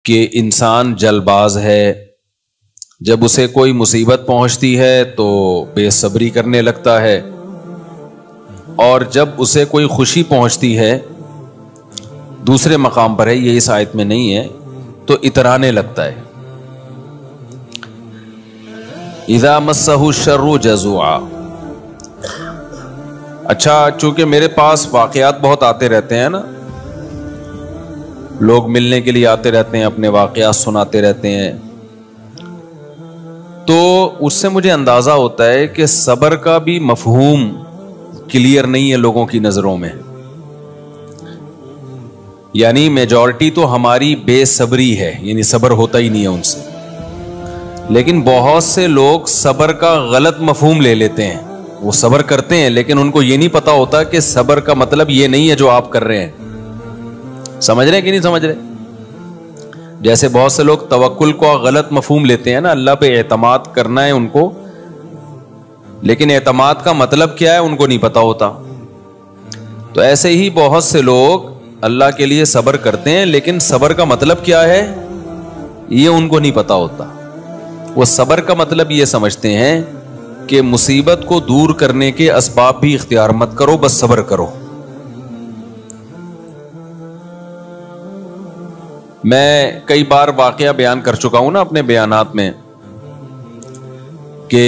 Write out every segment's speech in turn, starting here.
کہ انسان جلد باز ہے، جب اسے کوئی مصیبت پہنچتی ہے تو بے صبری کرنے لگتا ہے، اور جب اسے کوئی خوشی پہنچتی ہے، دوسرے مقام پر ہے، یہ اس آیت میں نہیں ہے، تو اترانے لگتا ہے۔ اذا مسہ الشر جزوعا۔ اچھا، چونکہ میرے پاس واقعات بہت آتے رہتے ہیں نا، لوگ ملنے کے لیے آتے رہتے ہیں، اپنے واقعات سناتے رہتے ہیں، تو اس سے مجھے اندازہ ہوتا ہے کہ صبر کا بھی مفہوم کلیئر نہیں ہے لوگوں کی نظروں میں۔ یعنی میجورٹی تو ہماری بے صبری ہے، یعنی صبر ہوتا ہی نہیں ہے ان سے، لیکن بہت سے لوگ صبر کا غلط مفہوم لے لیتے ہیں۔ وہ صبر کرتے ہیں لیکن ان کو یہ نہیں پتا ہوتا کہ صبر کا مطلب یہ نہیں ہے جو آپ کر رہے ہیں۔ سمجھ رہے ہیں کہ نہیں سمجھ رہے؟ جیسے بہت سے لوگ توکل کو غلط مفہوم لیتے ہیں نا، اللہ پہ اعتماد کرنا ہے ان کو، لیکن اعتماد کا مطلب کیا ہے ان کو نہیں پتا ہوتا۔ تو ایسے ہی بہت سے لوگ اللہ کے لیے صبر کرتے ہیں لیکن صبر کا مطلب کیا ہے یہ ان کو نہیں پتا ہوتا۔ وہ صبر کا مطلب یہ سمجھتے ہیں کہ مصیبت کو دور کرنے کے اسباب بھی اختیار مت کرو، بس صبر کرو۔ میں کئی بار واقعہ بیان کر چکا ہوں نا اپنے بیانات میں کہ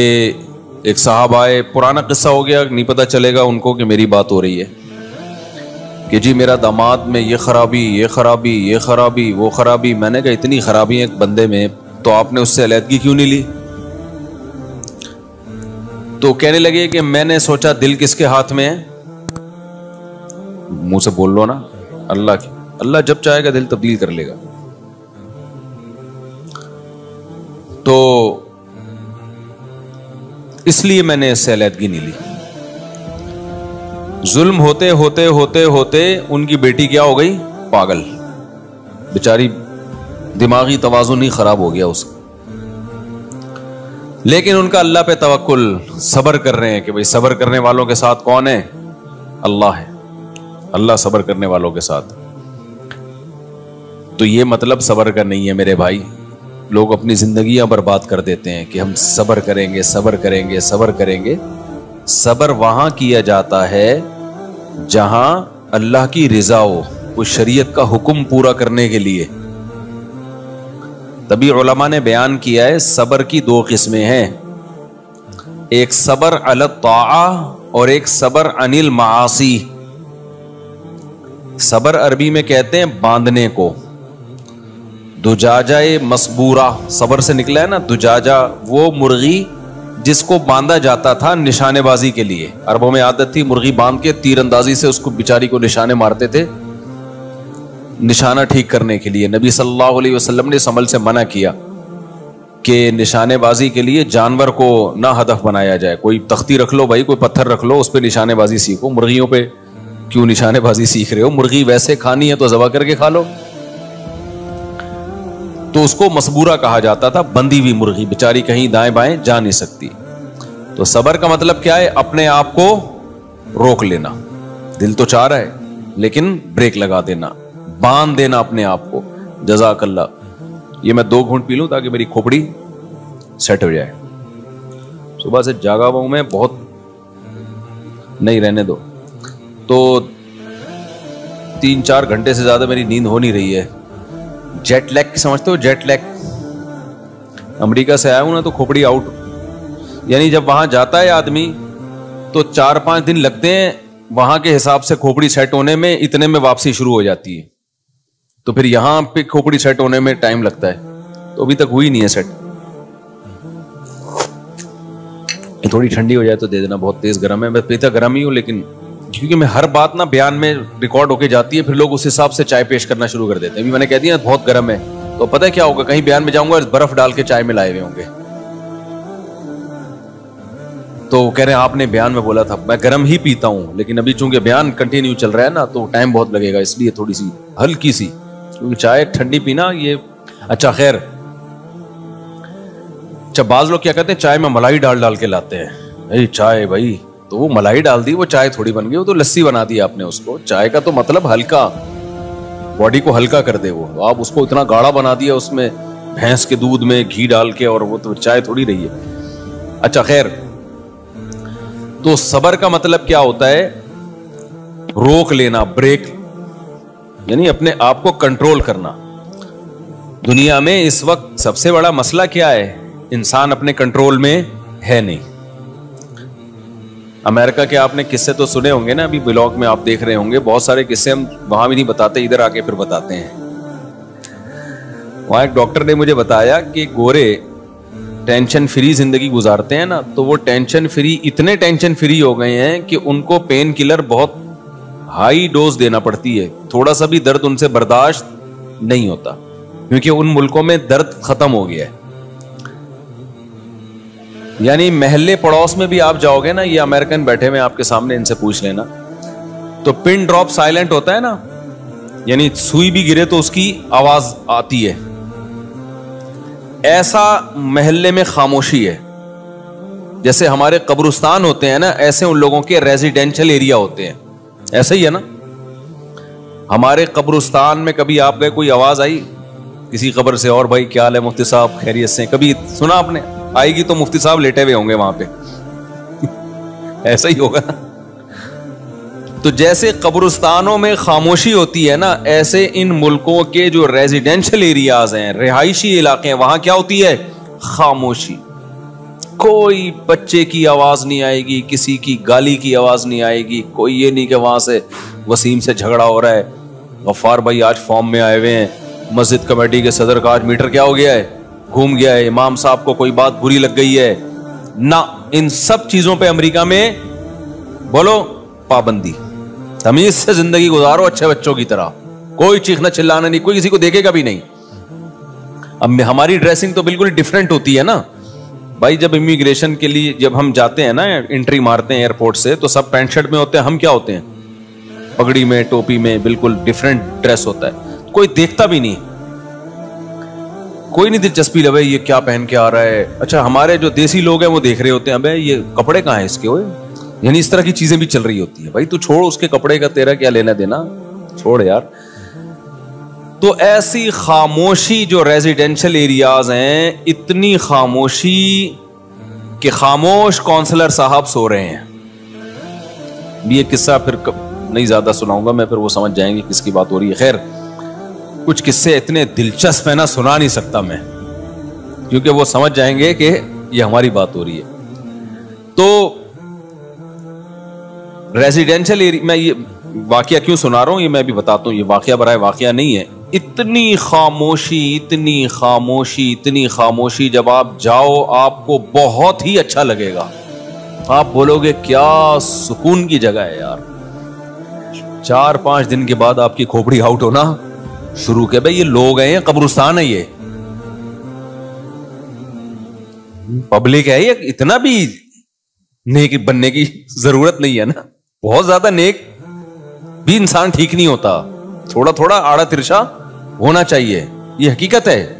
ایک صاحب آئے، پرانا قصہ ہو گیا، نہیں پتا چلے گا ان کو کہ میری بات ہو رہی ہے، کہ جی میرا داماد میں یہ خرابی، یہ خرابی، یہ خرابی، وہ خرابی۔ میں نے کہا اتنی خرابی ہے ایک بندے میں تو آپ نے اس سے علیحدگی کیوں نہیں لی؟ تو کہنے لگے کہ میں نے سوچا دل کس کے ہاتھ میں ہے؟ منہ سے بول لو نا، اللہ کی، اللہ جب چاہے گا دل تبدیل کر لے گا۔ تو اس لیے میں نے اس سے علیحدگی نہیں لی۔ ظلم ہوتے ہوتے ہوتے ہوتے ان کی بیٹی کیا ہو گئی؟ پاگل، بیچاری دماغی توازن ہی خراب ہو گیا اس کا، لیکن ان کا اللہ پہ توکل، صبر کر رہے ہیں کہ بھئی صبر کرنے والوں کے ساتھ کون ہے؟ اللہ ہے، اللہ صبر کرنے والوں کے ساتھ۔ تو یہ مطلب صبر کا نہیں ہے میرے بھائی۔ لوگ اپنی زندگیاں برباد کر دیتے ہیں کہ ہم صبر کریں گے، صبر کریں گے، صبر کریں گے۔ صبر وہاں کیا جاتا ہے جہاں اللہ کی رضا ہو، کوئی شریعت کا حکم پورا کرنے کے لیے۔ تبھی علماء نے بیان کیا ہے صبر کی دو قسمیں ہیں، ایک صبر علی الطاعہ اور ایک صبر عن المعاصی۔ صبر عربی میں کہتے ہیں باندھنے کو، دجاجہ مسبورہ صبر سے نکلا ہے نا، دجاجہ وہ مرغی جس کو باندھا جاتا تھا نشانے بازی کے لیے۔ عربوں میں عادت تھی مرغی باندھ کے تیر اندازی سے اس کو بیچاری کو نشانے مارتے تھے، نشانہ ٹھیک کرنے کے لیے۔ نبی صلی اللہ علیہ وسلم نے اس عمل سے منع کیا کہ نشانے بازی کے لیے جانور کو نہ ہدف بنایا جائے۔ کوئی تختی رکھ لو بھائی، کوئی پتھر رکھ لو، اس پہ نشانے بازی سیکھو، مرغیوں پہ کیوں نشانے بازی سیکھ رہے ہو؟ مرغی ویسے کھانی ہے تو ذبح کر کے کھا لو۔ تو اس کو مسبورہ کہا جاتا تھا، بندھی ہوئی مرغی، بیچاری کہیں دائیں بائیں جا نہیں سکتی۔ تو صبر کا مطلب کیا ہے؟ اپنے آپ کو روک لینا، دل تو چاہ رہا ہے لیکن بریک لگا دینا، باندھ دینا اپنے آپ کو۔ جزاک اللہ، یہ میں 2 گھونٹ پی لوں تاکہ میری کھوپڑی سیٹ ہو جائے۔ صبح سے جاگا ہوا ہوں میں بہت، نہیں رہنے دو۔ تو 3-4 گھنٹے سے زیادہ میری نیند ہو نہیں رہی ہے۔ جیٹ لیگ سمجھتے ہو؟ جیٹ لیگ، امریکہ سے آیا ہوں نا تو کھوپڑی آؤٹ، یعنی جب وہاں جاتا ہے آدمی تو 4-5 دن لگتے ہیں وہاں کے حساب سے کھوپڑی سیٹ ہونے میں، اتنے میں واپسی شروع ہو جاتی ہے۔ تو پھر یہاں پہ کھوپڑی سیٹ ہونے میں ٹائم لگتا ہے، تو ابھی تک ہوئی نہیں ہے سیٹ۔ تھوڑی ٹھنڈی ہو جائے تو دے دینا، بہت تیز گرم ہے۔ میں پیتا گرم ہی ہوں لیکن کیونکہ میں ہر بات نا بیان میں ریکارڈ ہو کے جاتی ہے، پھر لوگ اس حساب سے چائے پیش کرنا شروع کر دیتے ہیں۔ ابھی میں نے کہہ دیا بہت گرم ہے تو پتہ ہے کیا ہوگا، کہیں بیان میں جاؤں گا برف ڈال کے چائے میں لائے ہوئے ہوں گے، تو کہہ رہے ہیں آپ نے بیان میں بولا تھا۔ میں گرم ہی پیتا ہوں لیکن ابھی چونکہ بیان کنٹینیو چل رہا ہے نا تو ٹائم بہت لگے گا، اس لیے تھوڑی سی ہلکی سی، کیونکہ چائے ٹھنڈی پینا یہ اچھا خیر۔ اچھا بعض لوگ کیا کہتے ہیں چائے میں ملائی ڈال کے لاتے ہیں۔ بھائی چائے بھائی تو وہ ملائی ڈال دی، وہ چائے تھوڑی بن گئی، وہ تو لسی بنا دی آپ نے اس کو۔ چائے کا تو مطلب ہلکا، باڈی کو ہلکا کر دے وہ. آپ اس کو اتنا گاڑھا بنا دیا اس میں بھینس کے دودھ میں گھی ڈال کے, اور وہ تو چائے تھوڑی رہی ہے. اچھا خیر, تو صبر کا مطلب کیا ہوتا ہے؟ روک لینا, بریک, یعنی اپنے آپ کو کنٹرول کرنا. دنیا میں اس وقت سب سے بڑا مسئلہ کیا ہے؟ انسان اپنے کنٹرول میں ہے نہیں. امریکہ کے آپ نے قصے تو سنے ہوں گے نا, ابھی بلاگ میں آپ دیکھ رہے ہوں گے, بہت سارے قصے ہم وہاں بھی نہیں بتاتے, ادھر آ کے پھر بتاتے ہیں. وہاں ایک ڈاکٹر نے مجھے بتایا کہ گورے ٹینشن فری زندگی گزارتے ہیں نا, تو وہ ٹینشن فری, اتنے ٹینشن فری ہو گئے ہیں کہ ان کو پین کلر بہت ہائی ڈوز دینا پڑتی ہے, تھوڑا سا بھی درد ان سے برداشت نہیں ہوتا, کیونکہ ان ملکوں میں درد ختم ہو گیا ہے. یعنی محلے پڑوس میں بھی آپ جاؤ گے نا, یہ امریکن بیٹھے ہوئے آپ کے سامنے, ان سے پوچھ لینا, تو پن ڈراپ سائلنٹ ہوتا ہے نا, یعنی سوئی بھی گرے تو اس کی آواز آتی ہے, ایسا محلے میں خاموشی ہے. جیسے ہمارے قبرستان ہوتے ہیں نا, ایسے ان لوگوں کے ریزیڈینشل ایریا ہوتے ہیں. ایسا ہی ہے نا, ہمارے قبرستان میں کبھی آپ گئے, کوئی آواز آئی کسی قبر سے, اور بھائی کیا حال ہے مفتی صاحب, خیریت سے, کبھی سنا آپ نے؟ آئے گی تو مفتی صاحب لیٹے ہوئے ہوں گے وہاں پہ. ایسا ہی ہوگا نا. تو جیسے قبرستانوں میں خاموشی ہوتی ہے نا, ایسے ان ملکوں کے جو ریزیڈینشل ایریاز ہیں, رہائشی علاقے ہیں, وہاں کیا ہوتی ہے؟ خاموشی. کوئی بچے کی آواز نہیں آئے گی, کسی کی گالی کی آواز نہیں آئے گی, کوئی یہ نہیں کہ وہاں سے وسیم سے جھگڑا ہو رہا ہے, غفار بھائی آج فارم میں آئے ہوئے ہیں, مسجد کمیٹی کے صدر کا آج میٹر کیا ہو گیا ہے, گھوم گیا ہے, امام صاحب کو کوئی بات بری لگ گئی ہے. نہ, ان سب چیزوں پہ امریکہ میں بولو پابندی. تمیز سے زندگی گزارو اچھے بچوں کی طرح, کوئی چیخنا چلانا نہیں, کوئی کسی کو دیکھے گا بھی نہیں. اب ہماری ڈریسنگ تو بالکل ڈیفرنٹ ہوتی ہے نا بھائی. جب امیگریشن کے لیے جب ہم جاتے ہیں نا, انٹری مارتے ہیں ایئرپورٹ سے, تو سب پینٹ شرٹ میں ہوتے ہیں, ہم کیا ہوتے ہیں؟ پگڑی میں, ٹوپی میں, بالکل ڈیفرنٹ ڈریس ہوتا ہے. کوئی دیکھتا بھی نہیں, کوئی نہیں دلچسپی لے یہ کیا پہن کے آ رہا ہے. اچھا ہمارے جو دیسی لوگ ہیں وہ دیکھ رہے ہوتے ہیں, ابے یہ کپڑے کہاں ہیں اس کے, ہوئے یعنی اس طرح کی چیزیں بھی چل رہی ہوتی ہیں. بھائی تو چھوڑ اس کے کپڑے کا, تیرا کیا لینا دینا, چھوڑ یار. تو ایسی خاموشی جو ریزیڈینشل ایریاز ہیں, اتنی خاموشی کہ خاموش کونسلر صاحب سو رہے ہیں. یہ قصہ پھر نہیں زیادہ سناؤں گا میں, پھر وہ سمجھ جائیں گے کس کی بات ہو رہی ہے. خیر, کچھ قصے اتنے دلچسپ ہیں نا, سنا نہیں سکتا میں, کیونکہ وہ سمجھ جائیں گے کہ یہ ہماری بات ہو رہی ہے. تو ریزیڈینشل ایریا, میں یہ واقعہ کیوں سنا رہا ہوں یہ میں بھی بتاتا ہوں, یہ واقعہ برائے واقعہ نہیں ہے. اتنی خاموشی, اتنی خاموشی, اتنی خاموشی, جب آپ جاؤ آپ کو بہت ہی اچھا لگے گا. آپ بولو گے کیا سکون کی جگہ ہے یار. 4-5 دن کے بعد آپ کی کھوپڑی آؤٹ ہونا شروع کے, بھائی یہ لوگ ہیں, قبرستان ہے, یہ پبلک ہے, یہ اتنا بھی نیک بننے کی ضرورت نہیں ہے نا. بہت زیادہ نیک بھی انسان ٹھیک نہیں ہوتا, تھوڑا تھوڑا آڑا ترشا ہونا چاہیے, یہ حقیقت ہے.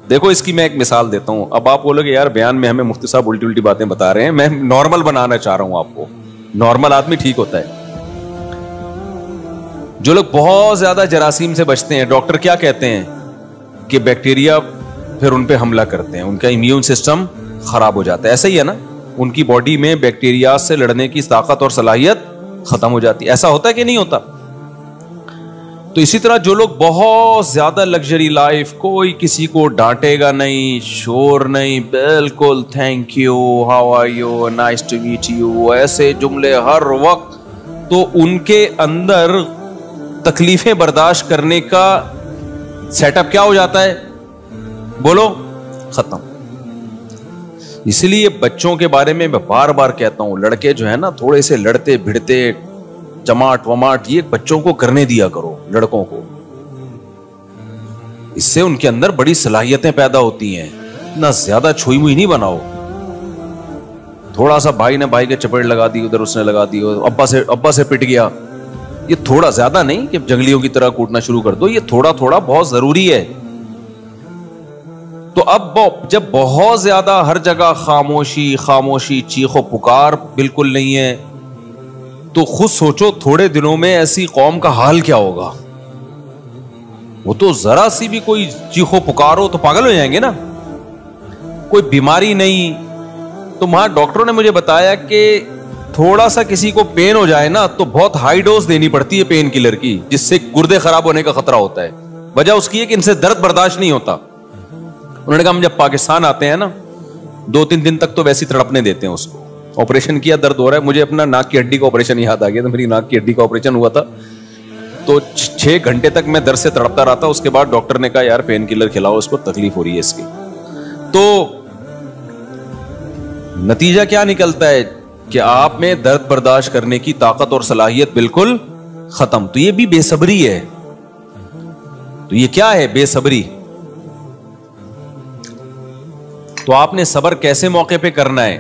دیکھو اس کی میں ایک مثال دیتا ہوں. اب آپ بولو گے یار بیان میں ہمیں مفتی صاحب الٹی الٹی باتیں بتا رہے ہیں, میں نارمل بنانا چاہ رہا ہوں آپ کو. نارمل آدمی ٹھیک ہوتا ہے. جو لوگ بہت زیادہ جراثیم سے بچتے ہیں, ڈاکٹر کیا کہتے ہیں کہ بیکٹیریا پھر ان پہ حملہ کرتے ہیں, ان کا امیون سسٹم خراب ہو جاتا ہے. ایسا ہی ہے نا, ان کی باڈی میں بیکٹیریا سے لڑنے کی طاقت اور صلاحیت ختم ہو جاتی ہے. ایسا ہوتا ہے کہ نہیں ہوتا؟ تو اسی طرح جو لوگ بہت زیادہ لگژری لائف, کوئی کسی کو ڈانٹے گا نہیں, شور نہیں, بالکل thank you, how are you, nice to meet you, ایسے جملے ہر وقت, تو ان کے اندر تکلیفیں برداشت کرنے کا سیٹ اپ کیا ہو جاتا ہے, بولو, ختم. اسی لیے بچوں کے بارے میں بار بار کہتا ہوں, لڑکے جو ہے نا تھوڑے سے لڑتے بھڑتے, چماٹ وماٹ, یہ بچوں کو کرنے دیا کرو, لڑکوں کو. اس سے ان کے اندر بڑی صلاحیتیں پیدا ہوتی ہیں. اتنا زیادہ چھوئی موئی نہیں بناؤ. تھوڑا سا بھائی نے بھائی کے چپیڑ لگا دی, ادھر اس نے لگا دی, ابا سے پٹ گیا, یہ تھوڑا زیادہ نہیں کہ جنگلیوں کی طرح کوٹنا شروع کر دو, یہ تھوڑا تھوڑا بہت ضروری ہے. تو اب جب بہت زیادہ ہر جگہ خاموشی خاموشی, چیخ و پکار بالکل نہیں ہے, تو خود سوچو تھوڑے دنوں میں ایسی قوم کا حال کیا ہوگا. وہ تو ذرا سی بھی کوئی چیخو پکارو تو پاگل ہو جائیں گے نا. کوئی بیماری نہیں. تو وہاں ڈاکٹروں نے مجھے بتایا کہ تھوڑا سا کسی کو پین ہو جائے نا تو بہت ہائی ڈوز دینی پڑتی ہے پین کلر کی, جس سے گردے خراب ہونے کا خطرہ ہوتا ہے. وجہ اس کی ہے کہ ان سے درد برداشت نہیں ہوتا. انہوں نے کہا ہم جب پاکستان آتے ہیں نا 2-3 دن تک تو ویسی تڑپنے دیتے ہیں اس کو. آپریشن کیا, درد ہو رہا ہے. مجھے اپنا ناک کی ہڈی کا آپریشن یاد آ گیا تھا. میری ناک کی ہڈی کا آپریشن ہوا تھا تو 6 گھنٹے تک میں درد سے تڑپتا رہا تھا. اس کے بعد ڈاکٹر نے کہا یار پین کلر کھلاؤ, اس کو تکلیف ہو رہی ہے اس کی. تو نتیجہ کیا نکلتا ہے کہ آپ میں درد برداشت کرنے کی طاقت اور صلاحیت بالکل ختم. تو یہ بھی بے صبری ہے. تو یہ کیا ہے بے صبری؟ تو آپ نے صبر کیسے موقع پہ کرنا ہے؟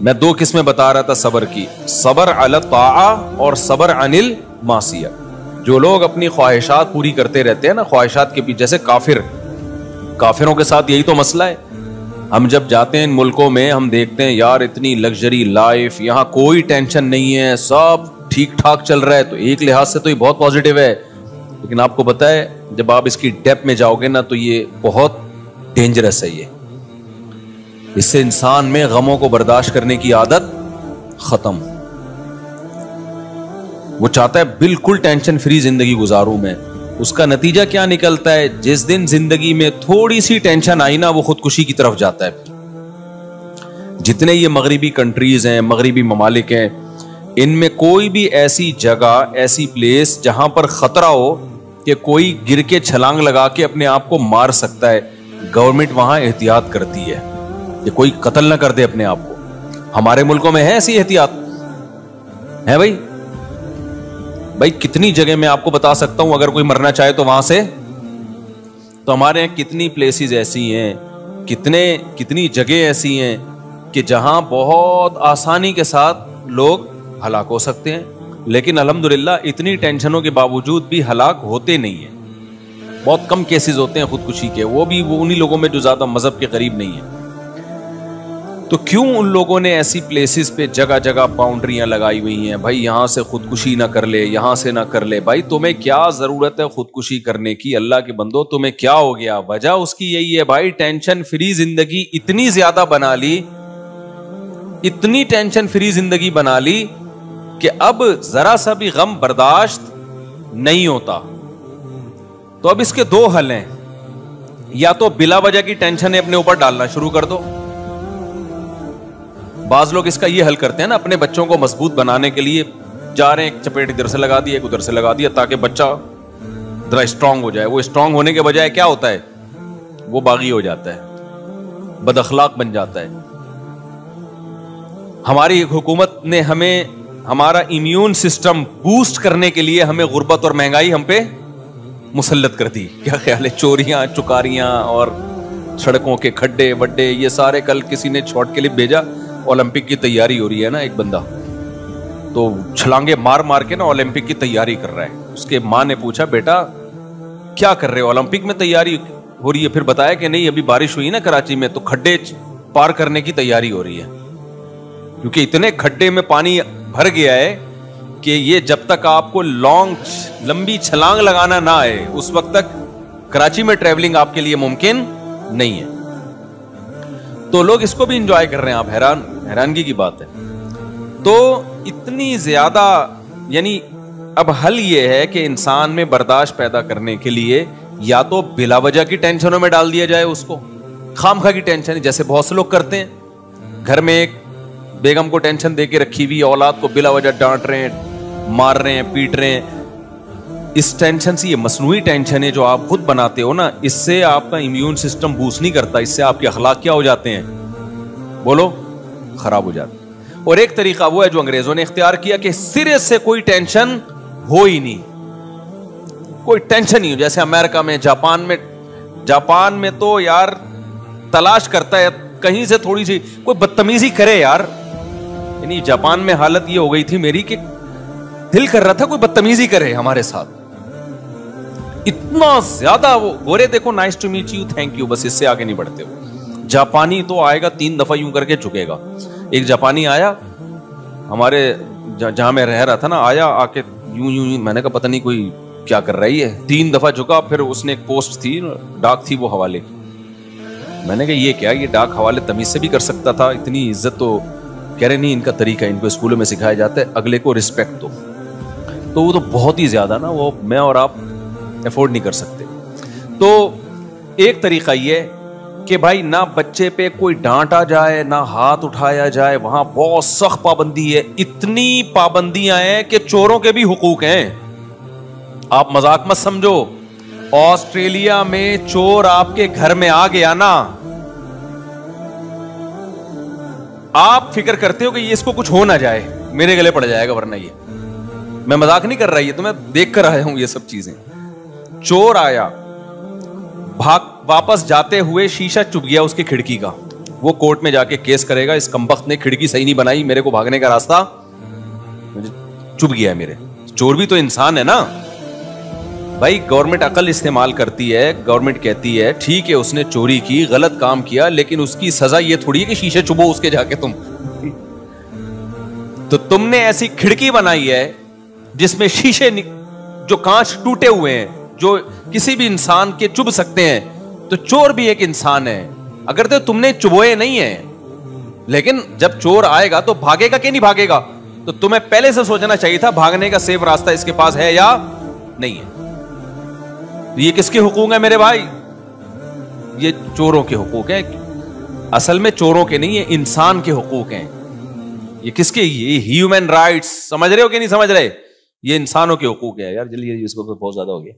میں 2 قسمیں بتا رہا تھا صبر کی, صبر علی الطاعہ اور صبر عن المعصیہ. جو لوگ اپنی خواہشات پوری کرتے رہتے ہیں نا, خواہشات کے پیچھے, جیسے کافروں کے ساتھ یہی تو مسئلہ ہے. ہم جب جاتے ہیں ان ملکوں میں ہم دیکھتے ہیں یار اتنی لگژری لائف, یہاں کوئی ٹینشن نہیں ہے, سب ٹھیک ٹھاک چل رہا ہے. تو ایک لحاظ سے تو یہ بہت پازیٹیو ہے, لیکن آپ کو پتا ہے جب آپ اس کی ڈیپ میں جاؤ گے نا تو یہ بہت ڈینجرس ہے. یہ اس سے انسان میں غموں کو برداشت کرنے کی عادت ختم. وہ چاہتا ہے بالکل ٹینشن فری زندگی گزاروں میں. اس کا نتیجہ کیا نکلتا ہے؟ جس دن زندگی میں تھوڑی سی ٹینشن آئی نا وہ خودکشی کی طرف جاتا ہے. جتنے یہ مغربی کنٹریز ہیں, مغربی ممالک ہیں, ان میں کوئی بھی ایسی جگہ, ایسی پلیس جہاں پر خطرہ ہو کہ کوئی گر کے چھلانگ لگا کے اپنے آپ کو مار سکتا ہے, گورنمنٹ وہاں احتیاط کرتی ہے کہ کوئی قتل نہ کر دے اپنے آپ کو. ہمارے ملکوں میں ہے ایسی احتیاط؟ ہے بھائی کتنی جگہ میں آپ کو بتا سکتا ہوں, اگر کوئی مرنا چاہے تو وہاں سے. تو ہمارے یہاں کتنی پلیسز ایسی ہیں, کتنی جگہ ایسی ہیں کہ جہاں بہت آسانی کے ساتھ لوگ ہلاک ہو سکتے ہیں, لیکن الحمدللہ اتنی ٹینشنوں کے باوجود بھی ہلاک ہوتے نہیں ہیں. بہت کم کیسز ہوتے ہیں خودکشی کے, وہ بھی انہی لوگوں میں جو زیادہ مذہب کے قریب نہیں ہیں. تو کیوں ان لوگوں نے ایسی پلیسز پہ جگہ جگہ باؤنڈریاں لگائی ہوئی ہیں, بھائی یہاں سے خودکشی نہ کر لے, یہاں سے نہ کر لے. بھائی تمہیں کیا ضرورت ہے خودکشی کرنے کی؟ اللہ کے بندو تمہیں کیا ہو گیا؟ وجہ اس کی یہی ہے بھائی, ٹینشن فری زندگی اتنی زیادہ بنا لی, اتنی ٹینشن فری زندگی بنا لی کہ اب ذرا سا بھی غم برداشت نہیں ہوتا. تو اب اس کے 2 حل ہیں, یا تو بلا وجہ کی ٹینشن اپنے اوپر ڈالنا شروع کر دو. بعض لوگ اس کا یہ حل کرتے ہیں نا, اپنے بچوں کو مضبوط بنانے کے لیے جا رہے ہیں, ایک چپیٹ ادھر سے لگا دی, ایک ادھر سے لگا دیا, تاکہ بچہ ذرا اسٹرانگ ہو جائے. وہ اسٹرانگ ہونے کے بجائے کیا ہوتا ہے, وہ باغی ہو جاتا ہے, بد اخلاق بن جاتا ہے. ہماری حکومت نے ہمیں ہمارا امیون سسٹم بوسٹ کرنے کے لیے ہمیں غربت اور مہنگائی ہم پہ مسلط کر دی. کیا خیال ہے, چوریاں چکاریاں اور سڑکوں کے کھڈے وڈے یہ سارے. کل کسی نے شارٹ کلپ بھیجا, اولمپک کی تیاری ہو رہی ہے نا, ایک بندہ تو چھلانگے مار مار کے نا اولمپک کی تیاری کر رہا ہے. اس کے ماں نے پوچھا بیٹا کیا کر رہے ہو, اولمپک میں تیاری ہو رہی ہے؟ پھر بتایا کہ نہیں ابھی بارش ہوئی نا کراچی میں, تو کھڈے پار کرنے کی تیاری ہو رہی ہے, کیونکہ اتنے کھڈے میں پانی بھر گیا ہے کہ یہ جب تک آپ کو لمبی چھلانگ لگانا نہ آئے اس وقت تک کراچی میں ٹریولنگ آپ کے لیے ممکن نہیں ہے. تو لوگ اس کو بھی انجوائے کر رہے ہیں, آپ حیرانگی کی بات ہے. تو اتنی زیادہ, یعنی اب حل یہ ہے کہ انسان میں برداشت پیدا کرنے کے لیے یا تو بلا وجہ کی ٹینشنوں میں ڈال دیا جائے اس کو, خام خواہ کی ٹینشن, جیسے بہت سے لوگ کرتے ہیں. گھر میں ایک بیگم کو ٹینشن دے کے رکھی ہوئی, اولاد کو بلا وجہ ڈانٹ رہے ہیں, مار رہے ہیں, پیٹ رہے ہیں. اس ٹینشن سے, یہ مصنوعی ٹینشن ہے جو آپ خود بناتے ہو نا, اس سے آپ کا امیون سسٹم بوسٹ نہیں کرتا, اس سے آپ کے اخلاق کیا ہو جاتے ہیں, بولو, خراب ہو جاتے ہیں. اور ایک طریقہ وہ ہے جو انگریزوں نے اختیار کیا کہ سرے سے کوئی ٹینشن ہو ہی نہیں, کوئی ٹینشن نہیں ہو. جیسے امریکہ میں, جاپان میں تو یار تلاش کرتا ہے کہیں سے تھوڑی سی کوئی بدتمیزی کرے یار. یعنی جاپان میں حالت یہ ہو گئی تھی میری کہ دل کر رہا تھا کوئی بدتمیزی کرے ہمارے ساتھ, اتنا زیادہ. وہ گورے دیکھو nice to meet you, thank you, بس اس سے آگے نہیں بڑھتے. وہ جاپانی تو آئے گا 3 دفعہ یوں کر کے جھکے گا. ایک جاپانی آیا ہمارے جہاں میں رہ رہا تھا نا, آیا آ کے یوں, میں نے کہا پتہ نہیں کوئی کیا کر رہی ہے, 3 دفعہ جھکا, پھر اس نے ایک پوسٹ تھی, ڈاک تھی وہ حوالے کی, میں نے کہا یہ کیا, یہ ڈاک حوالے تمیز سے بھی کر سکتا تھا, اتنی عزت تو, کہہ رہے نہیں ان کا طریقہ ہے, ان کو اسکولوں میں سکھایا جاتا ہے اگلے کو رسپیکٹ دو. تو وہ تو بہت ہی زیادہ نا, وہ میں اور آپ افورڈ نہیں کر سکتے. تو ایک طریقہ یہ کہ بھائی نہ بچے پہ کوئی ڈانٹا جائے, نہ ہاتھ اٹھایا جائے, وہاں بہت سخت پابندی ہے, اتنی پابندیاں ہیں کہ چوروں کے بھی حقوق ہیں. آپ مذاق مت سمجھو, آسٹریلیا میں چور آپ کے گھر میں آ گیا نا, آپ فکر کرتے ہو کہ یہ اس کو کچھ ہو نہ جائے, میرے گلے پڑ جائے گا, ورنہ یہ, میں مذاق نہیں کر رہا, یہ تو میں دیکھ کر آیا ہوں یہ سب چیزیں. چور آیا, بھاگ واپس جاتے ہوئے شیشہ چپ گیا اس کی کھڑکی کا, وہ کورٹ میں جا کے کیس کرے گا, اس کمبخت نے کھڑکی صحیح نہیں بنائی, میرے کو بھاگنے کا راستہ چپ گیا ہے میرے. چور بھی تو انسان ہے نا بھائی. گورنمنٹ عقل استعمال کرتی ہے, گورنمنٹ کہتی ہے ٹھیک ہے اس نے چوری کی, غلط کام کیا, لیکن اس کی سزا یہ تھوڑی ہے کہ شیشے چبو اس کے جا کے تم. تو تم نے ایسی کھڑکی بنائی ہے جس میں شیشے جو کانچ ٹوٹے ہوئے ہیں, جو کسی بھی انسان کے چبھ سکتے ہیں, تو چور بھی ایک انسان ہے. اگر تو تم نے چبوئے نہیں ہیں, لیکن جب چور آئے گا تو بھاگے گا کہ نہیں بھاگے گا, تو تمہیں پہلے سے سوچنا چاہیے تھا بھاگنے کا سیف راستہ اس کے پاس ہے یا نہیں ہے. یہ کس کے حقوق ہیں میرے بھائی؟ یہ چوروں کے حقوق ہیں. اصل میں چوروں کے نہیں, یہ انسان کے حقوق ہیں. یہ کس کے, یہ ہیومن رائٹس, سمجھ رہے ہو کہ نہیں سمجھ رہے؟ یہ انسانوں کے حقوق ہے. یار جلدی اس کو بہت زیادہ ہو گیا.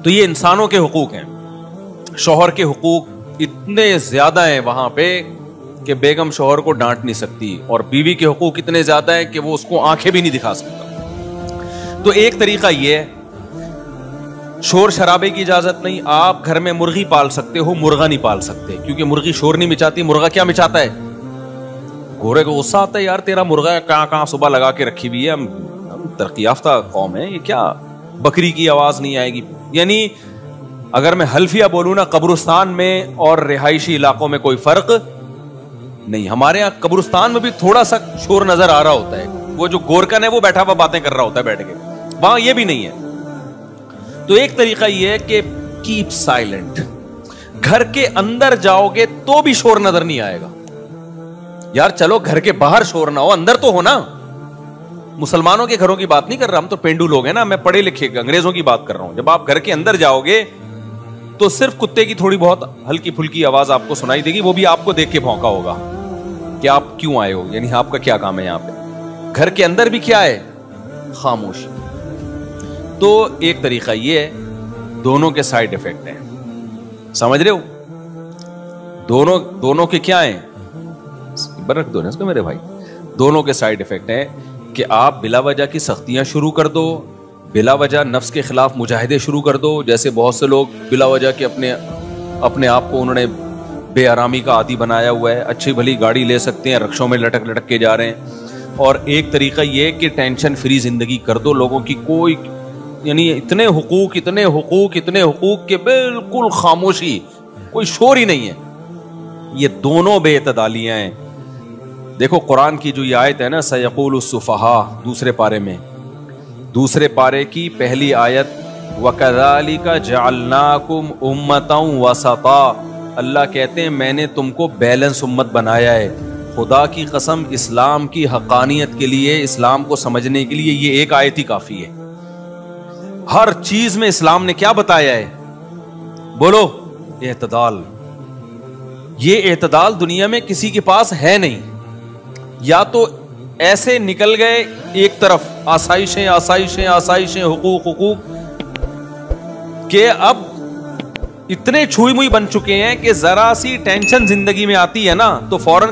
تو یہ انسانوں کے حقوق ہیں. شوہر کے حقوق اتنے زیادہ ہیں وہاں پہ کہ بیگم شوہر کو ڈانٹ نہیں سکتی, اور بیوی کے حقوق اتنے زیادہ ہیں کہ وہ اس کو آنکھیں بھی نہیں دکھا سکتا. تو ایک طریقہ یہ ہے, شور شرابے کی اجازت نہیں. آپ گھر میں مرغی پال سکتے ہو, مرغا نہیں پال سکتے, کیونکہ مرغی شور نہیں مچاتی. مرغا کیا مچاتا ہے؟ گھوڑے کو غصہ آتا ہے, یار تیرا مرغا کہاں صبح لگا کے رکھی ہوئی ہے, ہم ترقی یافتہ قوم ہے, یہ کیا بکری کی آواز نہیں آئے گی. یعنی اگر میں حلفیہ بولوں نا, قبرستان میں اور رہائشی علاقوں میں کوئی فرق نہیں. ہمارے یہاں قبرستان میں بھی تھوڑا سا شور نظر آ رہا ہوتا ہے, وہ جو گورکن ہے وہ بیٹھا ہوا باتیں کر رہا ہوتا ہے بیٹھ کے, وہاں یہ بھی نہیں ہے. تو ایک طریقہ یہ ہے کہ کیپ سائلنٹ. گھر کے اندر جاؤ گے تو بھی شور نظر نہیں آئے گا. یار چلو گھر کے باہر شور نہ ہو, اندر تو ہو نا. مسلمانوں کے گھروں کی بات نہیں کر رہا, ہم تو پینڈو لوگ ہیں نا, میں پڑھے لکھے انگریزوں کی بات کر رہا ہوں. جب آپ گھر کے اندر جاؤ گے تو صرف کتے کی تھوڑی بہت ہلکی پھلکی آواز آپ کو سنائی دے گی, وہ بھی آپ کو دیکھ کے بھونکا ہوگا کہ آپ کیوں آئے ہو, یعنی آپ کا کیا کام ہے یہاں پہ. گھر کے اندر بھی کیا ہے؟ خاموشی. تو ایک طریقہ یہ ہے, دونوں کے سائیڈ افیکٹ ہیں, سمجھ رہے ہو؟ دونوں کے کیا ہیں؟ برک دو نا اس کو میرے بھائی. دونوں کے سائیڈ افیکٹ ہیں کہ آپ بلا وجہ کی سختیاں شروع کر دو, بلا وجہ نفس کے خلاف مجاہدے شروع کر دو. جیسے بہت سے لوگ بلا وجہ کے اپنے آپ کو انہوں نے بے آرامی کا عادی بنایا ہوا ہے. اچھی بھلی گاڑی لے سکتے ہیں, رکشوں میں لٹک لٹک کے جا رہے ہیں. اور ایک طریقہ یہ کہ ٹینشن فری زندگی کر دو لوگوں کی. کوئی یعنی اتنے حقوق کہ بالکل خاموشی, کوئی شور ہی نہیں ہے. یہ دونوں بے اعتدالیاں ہیں. دیکھو قرآن کی جو یہ آیت ہے نا, سیقول السفہاء, دوسرے پارے کی پہلی آیت, وَكَذَلِكَ جَعَلْنَاكُمْ أُمَّةً وَسَطًا, اللہ کہتے ہیں میں نے تم کو بیلنس امت بنایا ہے. خدا کی قسم اسلام کی حقانیت کے لیے, اسلام کو سمجھنے کے لیے یہ ایک آیت ہی کافی ہے. ہر چیز میں اسلام نے کیا بتایا ہے؟ بولو, اعتدال. یہ اعتدال دنیا میں کسی کے پاس ہے نہیں. یا تو ایسے نکل گئے ایک طرف آسائشیں, حقوق, کہ اب اتنے چھوئی موئی بن چکے ہیں کہ ذرا سی ٹینشن زندگی میں آتی ہے نا تو فوراً